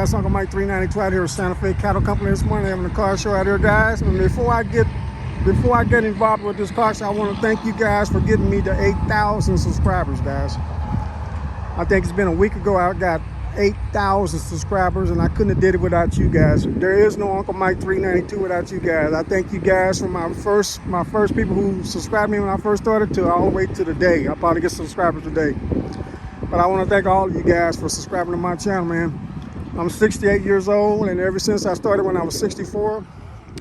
guys, Uncle Mike 392 out here at Santa Fe Cattle Company this morning, having a car show out here, guys. And before I get involved with this car show, I want to thank you guys for getting me to 8,000 subscribers, guys. I think it's been a week ago I got 8,000 subscribers, and I couldn't have did it without you guys. There is no Uncle Mike 392 without you guys. I thank you guys from my first people who subscribed me when I first started to all the way to today. I'll probably get subscribers today. But I want to thank all of you guys for subscribing to my channel, man. I'm 68 years old, and ever since I started when I was 64,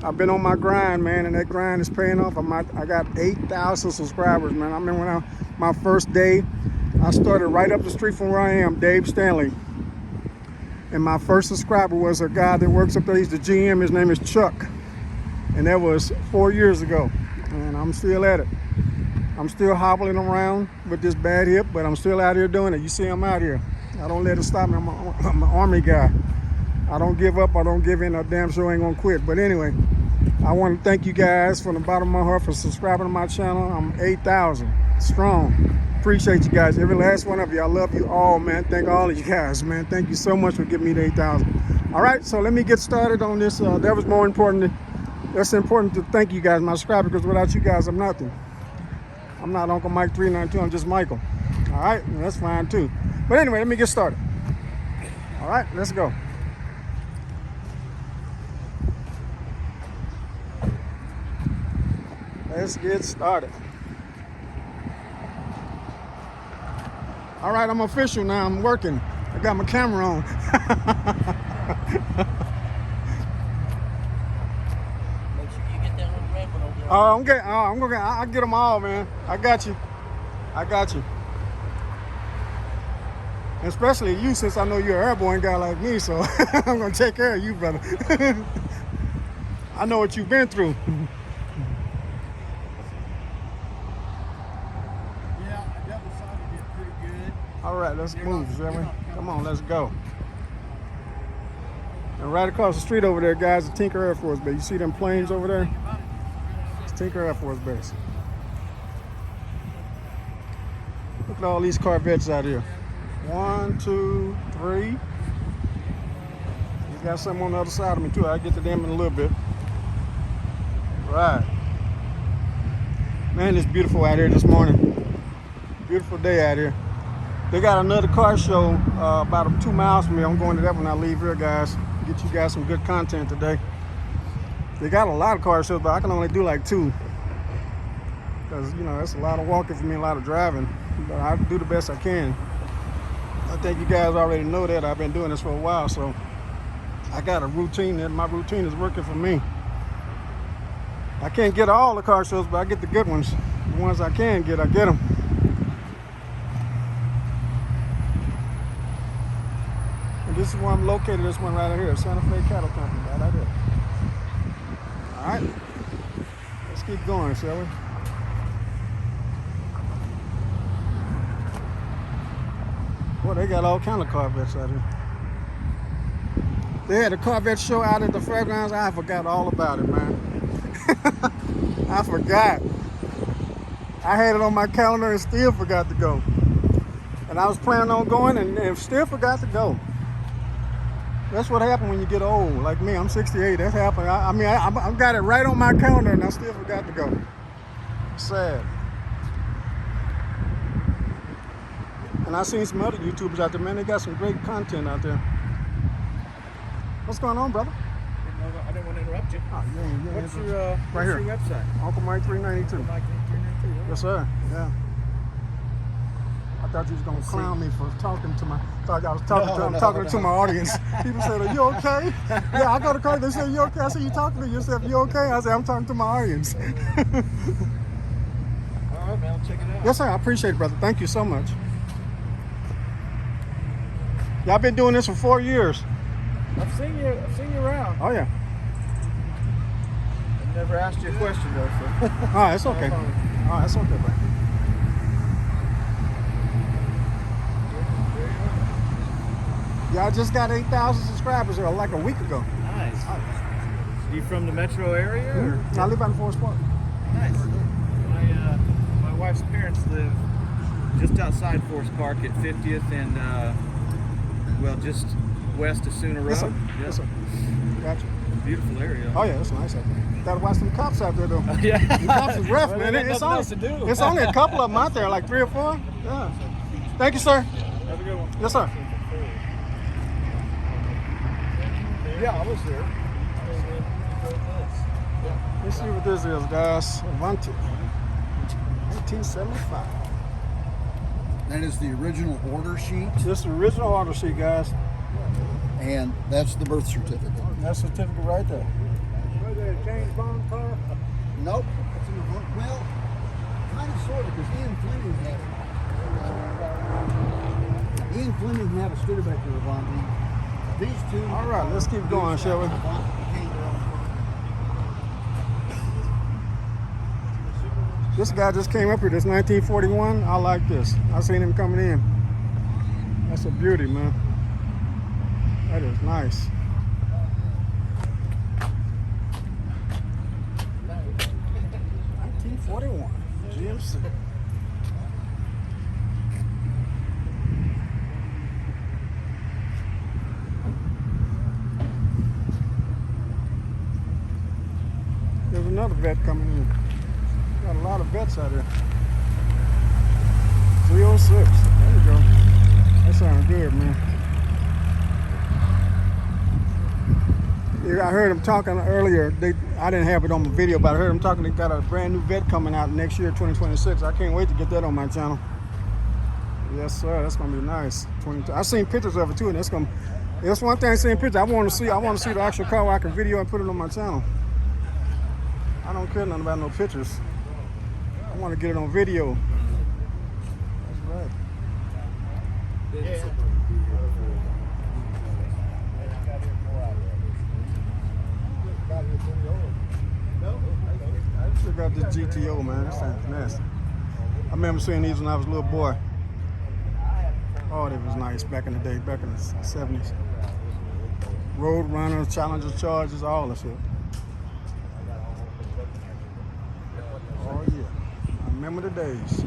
I've been on my grind, man, and that grind is paying off. I got 8,000 subscribers, man. I remember when my first day, I started right up the street from where I am, Dave Stanley. And my first subscriber was a guy that works up there. He's the GM. His name is Chuck. And that was 4 years ago. And I'm still at it. I'm still hobbling around with this bad hip, but I'm still out here doing it. You see, I'm out here. I don't let it stop me. I'm an Army guy. I don't give up. I don't give in. I damn sure ain't gonna quit. But anyway, I want to thank you guys from the bottom of my heart for subscribing to my channel. I'm 8,000 strong. Appreciate you guys, every last one of you. I love you all, man. Thank all of you guys, man. Thank you so much for giving me the 8,000. All right, so let me get started on this. That was more important. That's important to thank you guys, my subscribers, because without you guys, I'm nothing. I'm not Uncle Mike 392. I'm just Michael. All right, and that's fine too. But anyway, let me get started. All right, let's go. Let's get started. All right, I'm official now. I'm working. I got my camera on. Make sure you get that little red one over there. I'll get them all, man. I got you. Especially you, since I know you're an airborne guy like me, so I'm gonna take care of you, brother. I know what you've been through. All right, let's move, shall we? Come on, let's go. And right across the street over there, guys, is Tinker Air Force Base. You see them planes over there? It's Tinker Air Force Base. Look at all these Corvettes out here. 1, 2, 3. You got some on the other side of me too. I'll get to them in a little bit. Right. Man, it's beautiful out here this morning. Beautiful day out here. They got another car show about 2 miles from me. I'm going to that when I leave here, guys. Get you guys some good content today. They got a lot of car shows, but I can only do like 2. Because, you know, that's a lot of walking for me, a lot of driving. But I do the best I can. I think you guys already know that. I've been doing this for a while, so I got a routine, and my routine is working for me. I can't get all the car shows, but I get the good ones. The ones I can get, I get them. This is where I'm located, this one right here, Santa Fe Cattle Company, right out here. All right, let's keep going, shall we? Boy, they got all kind of Corvettes out here. They had a Corvette show out at the fairgrounds. I forgot all about it, man. I forgot. I had it on my calendar and still forgot to go. And I was planning on going and still forgot to go. That's what happened when you get old, like me. I'm 68. That's happened. I got it right on my calendar, and I still forgot to go. Sad. And I seen some other YouTubers out there, man. They got some great content out there. What's going on, brother? I didn't want to interrupt you. Oh, yeah, What's your website? Uncle Mike 392. Mike 392. Yes, sir. Yeah. I thought you was gonna clown me for talking to my. Thought I was talking to my audience. People said, "Are you okay?" Yeah, I go to car. They said, "You okay?" I said, "You talking to yourself? You okay?" I said, "I'm talking to my audience." All right, man. I'll check it out. Yes, sir. I appreciate it, brother. Thank you so much. Yeah, I've been doing this for 4 years. I've seen you around. Oh yeah. I've never asked you a question though. So. Oh, it's okay. Oh, it's okay, bro. Yeah, I just got 8,000 subscribers like a week ago. Nice. You from the metro area? Or? I live out in Forest Park. Nice. My wife's parents live just outside Forest Park at 50th and, well, just west of Sooner Road. Yes, sir. Yeah. Yes, sir. Gotcha. Beautiful area. Oh yeah, it's nice out there. Gotta watch them cops out there though. Yeah. The cops is rough, Well, man. they got It's nothing only, else to do. it's only a couple of them out there, like 3 or 4. Yeah. Thank you, sir. Have a good one. Yes, sir. Yeah, I was there. Let's see what this is, guys. Avanti. 1975. That is the original order sheet, This is the original order sheet, guys. and that's the birth certificate. That certificate right there. James Bond car? Nope. It's an well, kind of sort of, because Ian Fleming had a Studebaker Avanti. These two. All right, let's keep going, shall we? This guy just came up here. This 1941. I like this. I seen him coming in. That's a beauty, man. That is nice. '41 GMC. There's another vet coming in. Got a lot of vets out here. 306. There you go. That sounds good, man. Yeah, I heard him talking earlier. I didn't have it on my video, but I heard him talking. They got a brand new vet coming out next year, 2026. I can't wait to get that on my channel. Yes, sir. That's gonna be nice. I've seen pictures of it too, and that's one thing. Seeing pictures, I want to see the actual car where I can video and put it on my channel. I don't care nothing about no pictures. I want to get it on video. That's right. I still got this GTO, man. This thing's nasty. I remember seeing these when I was a little boy. Oh, they was nice back in the day, back in the 70s. Road runners, Challengers, Chargers, all that shit. Oh yeah, I remember the days.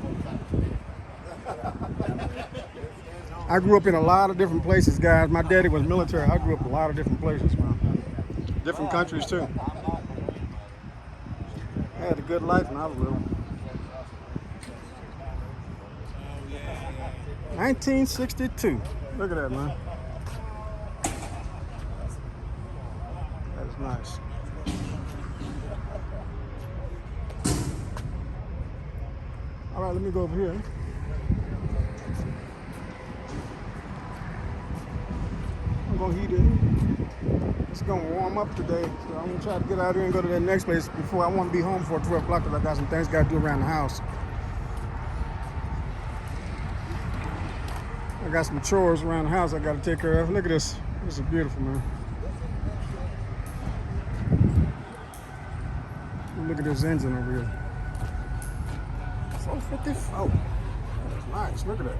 I grew up in a lot of different places, guys. My daddy was military. I grew up in a lot of different places, man. Different countries too. I had a good life when I was little. 1962. Look at that, man. That's nice. All right, let me go over here. I'm gonna heat it. It's gonna warm up today, so I'm gonna try to get out here and go to that next place before I want to be home for 12 o'clock because I got some things got to do around the house. I got some chores around the house I got to take care of. Look at this. This is beautiful, man. Look at this engine over here. 454. That's nice. Look at that.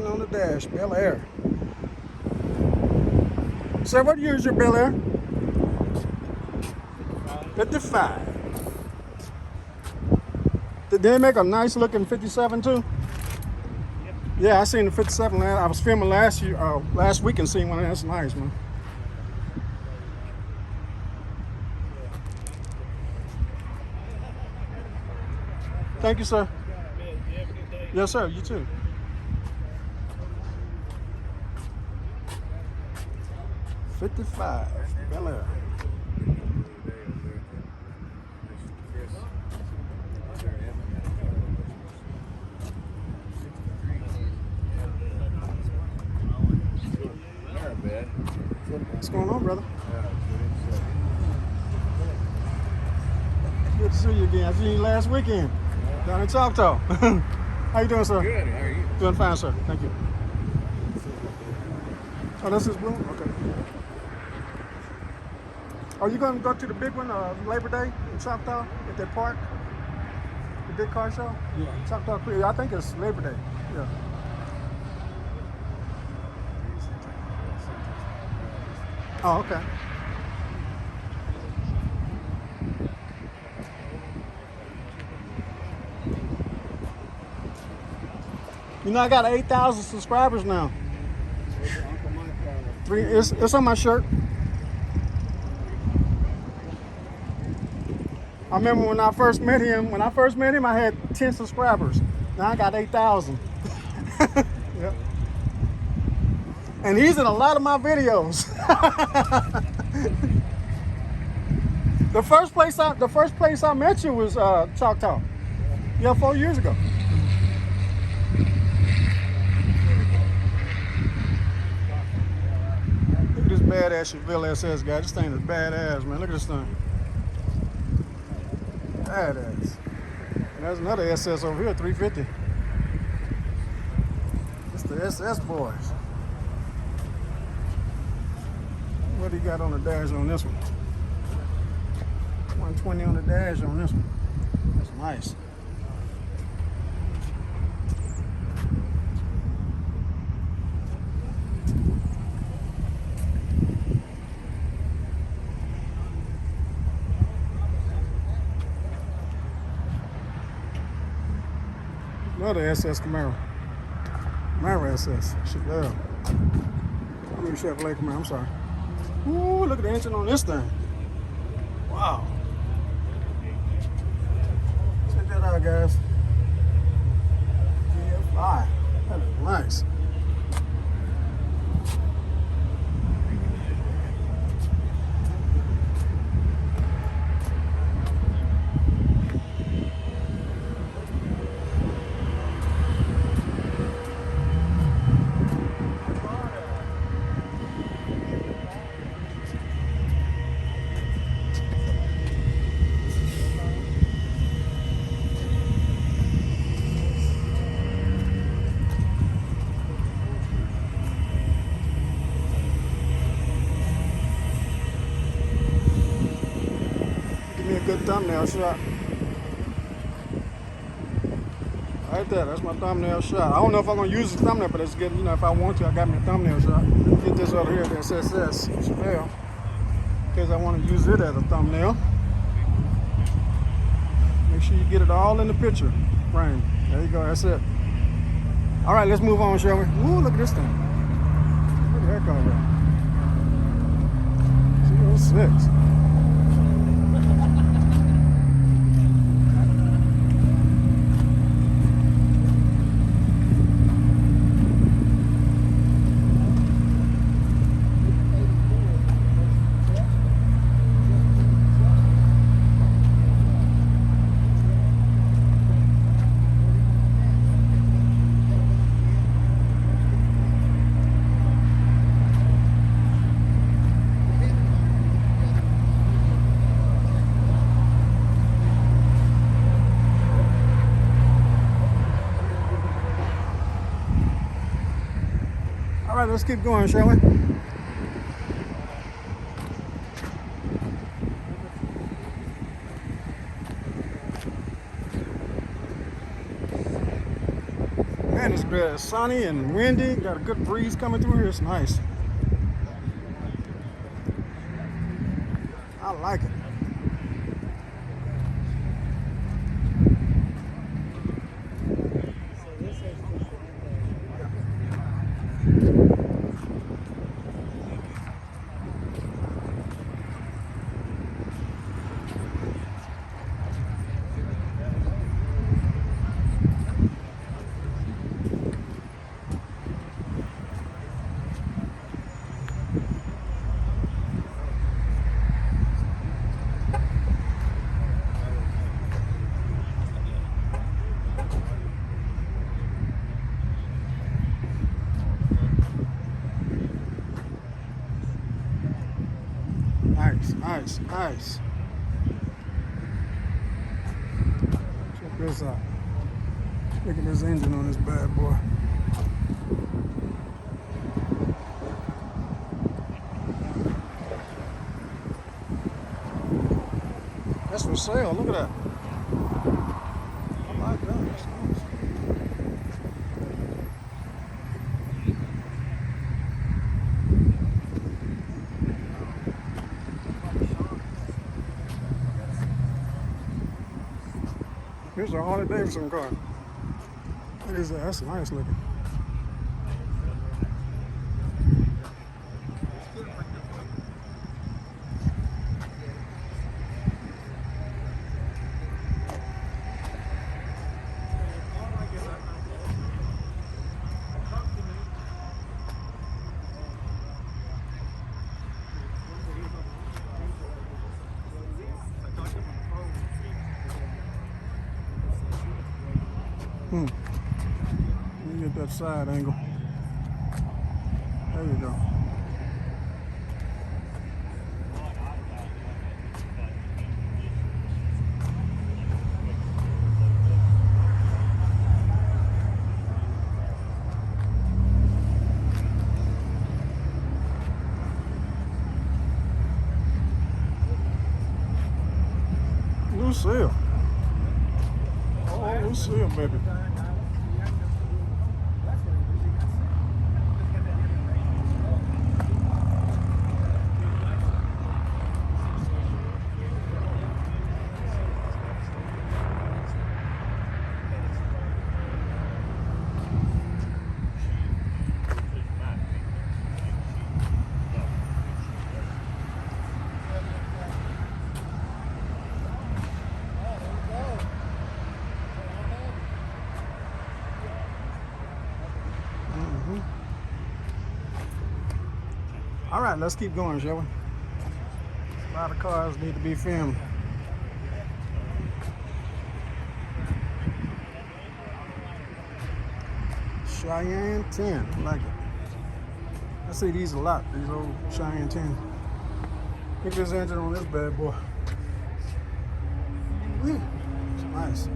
On the dash, Bel Air. Sir, what year is your Bel Air? 55. Did they make a nice looking 57 too? Yeah, I seen the 57. I was filming last week and seen one. That's nice, man. Thank you, sir. Yes, sir. You too. 55, Bel Air. What's going on, brother? Good to see you again. I seen you last weekend down in Choctaw. How you doing, sir? Good. How are you? Doing fine, sir. Thank you. Oh, this is blue? Okay. Are you going to go to the big one, Labor Day in Choctaw at that park? The big car show? Yeah. Choctaw Creek. I think it's Labor Day. Yeah. Oh, okay. You know, I got 8,000 subscribers now. Uncle Mike, It's on my shirt. I remember when I first met him. When I first met him, I had 10 subscribers. Now I got 8,000. Yep. And he's in a lot of my videos. the first place I met you was Choctaw. Yeah, 4 years ago. Look at this badass Chevelle SS guy. This thing is badass, man. Look at this thing. Badass. And there's another SS over here, 350. It's the SS boys. What do you got on the dash on this one? 120 on the dash on this one. That's nice. Another SS Camaro. Camaro SS. Chevelle. I mean Chevrolet Camaro, I'm sorry. Ooh, look at the engine on this thing. Wow. Check that out, guys. GFI. That is nice. Good thumbnail shot. Right there, that's my thumbnail shot. I don't know if I'm gonna use the thumbnail, but it's good. You know, if I want to, I got me a thumbnail shot. Get this over here, the SSS Chevelle, because I want to use it as a thumbnail. Make sure you get it all in the picture frame. There you go. That's it. All right, let's move on, shall we? Ooh, look at this thing. What the heck are that? 06. All right, let's keep going, shall we? Man, it's good. It's sunny and windy. Got a good breeze coming through here. It's nice. I like it. Nice, nice. Check this out. Look at this engine on this bad boy. That's for sale. Look at that. I like that. That's nice. Here's a Harley Davidson car. What is that? That's nice looking. Let me get that side angle. There you go. Lucille. Oh, Lucille, baby. All right, let's keep going, shall we? A lot of cars need to be filmed. Cheyenne 10, I like it. I see these a lot, these old Cheyenne 10. Look at this engine on this bad boy. It's nice.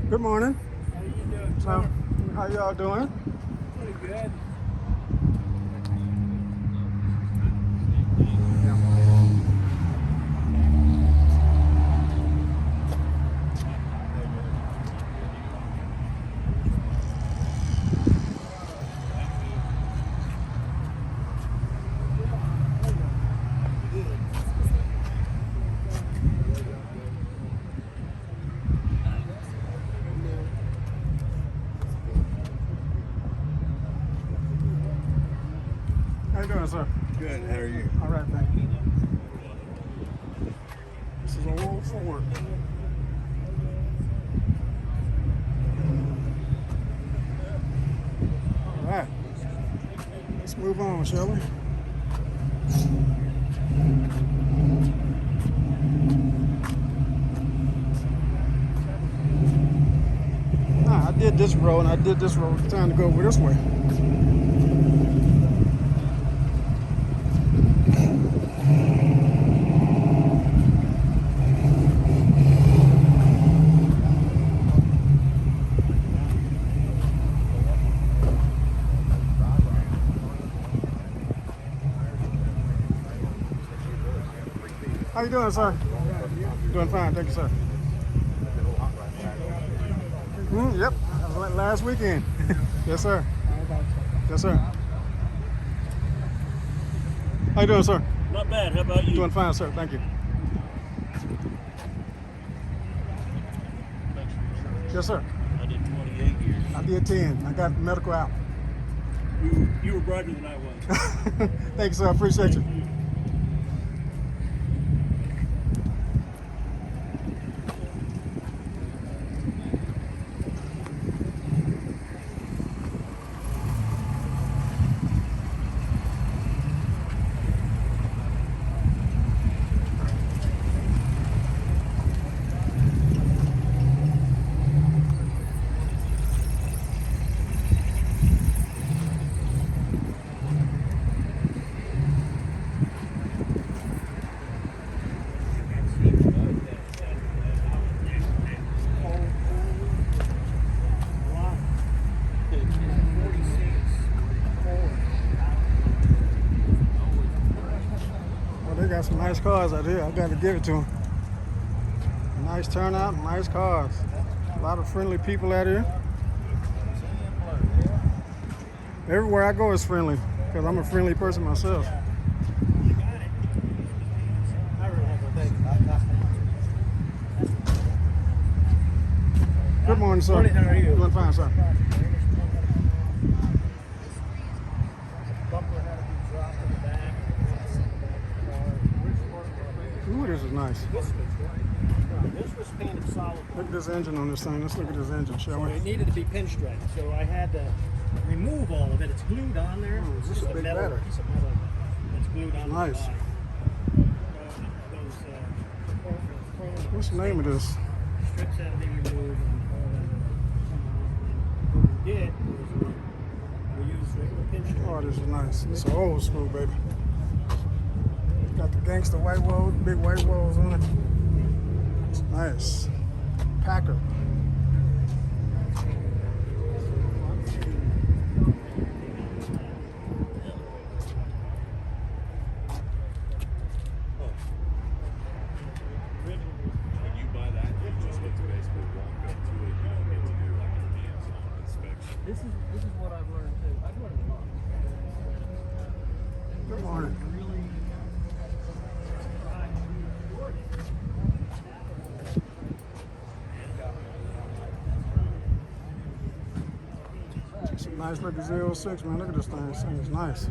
Good morning. How you doing? How y'all doing? Pretty good. How you doing, sir? Good. How are you? All right, thank you. This is a old Ford. All right. Let's move on, shall we? I did this road and I did this road. Time to go over this way. How you doing, sir? Doing fine, thank you, sir. Yep, that was last weekend. Yes, sir. Yes, sir. How you doing, sir? Not bad. How about you? Doing fine, sir. Thank you. Yes, sir. I did 28 years. I did 10. I got medical out. You were brighter than I was. Thank you, sir. I appreciate you. Well, they got some nice cars out here. I got to give it to them. Nice turnout, nice cars. A lot of friendly people out here. Everywhere I go is friendly because I'm a friendly person myself. Good morning, sir. Morning, how are you? Doing fine, sir. Ooh, this is nice. This was painted solid. Look at this engine on this thing. Let's look at this engine, shall So we? it needed to be pinstriped, so I had to remove all of it. It's glued on there. Oh, this is a big metal, battery. piece of metal that's glued on Nice. the bottom. What's the name of this? Strips had to be removed and all that. What we did was we used regular pinstripe. Oh, this is nice. It's an old school, baby. Got the gangster white walls, big white walls on it. It's nice. Packer. When you buy that, you just get to basically walk up to it. You don't get to do like a hands-on inspection. This is what I've learned too. I've learned a lot. Good morning. Really It's a nice looking Z06, man. Look at this thing. This thing is nice.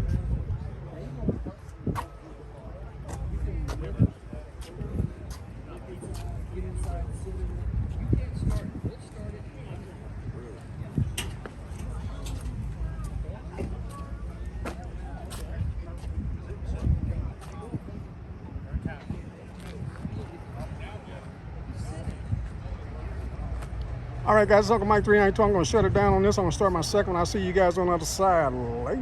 All right, guys, it's Uncle Mike 392. I'm going to shut it down on this. I'm going to start my second one. I'll see you guys on the other side. Late.